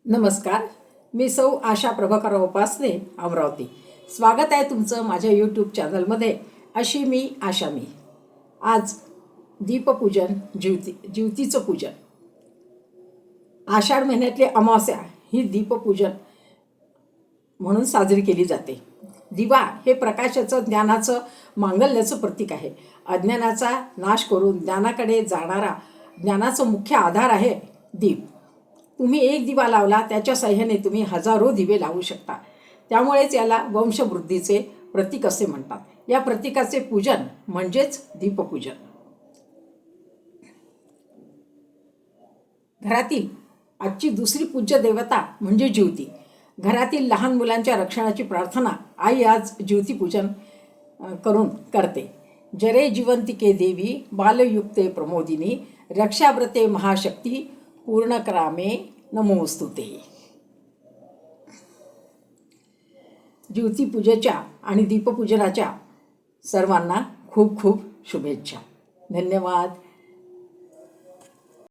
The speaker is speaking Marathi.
नमस्कार. मी सौ आशा प्रभाकर उपासने, अमरावती. स्वागत आहे तुमचं माझ्या यूट्यूब चॅनलमध्ये. अशी मी आशा. आज दीपपूजन, ज्योतीचं पूजन. आषाढ महिन्यातली अमावस्या ही दीपपूजन म्हणून साजरी केली जाते. दिवा हे प्रकाशाचं, ज्ञानाचं, मांगल्याचं प्रतीक आहे. अज्ञानाचा नाश करून ज्ञानाकडे जाणारा ज्ञानाचा मुख्य आधार आहे दीप. तुम्ही एक दिवा लावला, त्याच्या सहाय्याने तुम्ही हजारो दिवे लावू शकता. त्यामुळेच याला वंशवृद्धीचे प्रतीक असे म्हणतात. या प्रतीकाचे पूजन म्हणजेच दीपपूजन. घरातील आजची दुसरी पूज्य देवता म्हणजे ज्योती. घरातील लहान मुलांच्या रक्षणाची प्रार्थना आई आज ज्योतिपूजन करून करते. जरे जिवंतिके देवी बालयुक्ते प्रमोदिनी रक्षाव्रते महाशक्ती पूर्णक्रामे नमोस्तुते. ज्योतिपूजेच्या आणि दीपपूजनाच्या सर्वांना खूप खूप शुभेच्छा. धन्यवाद.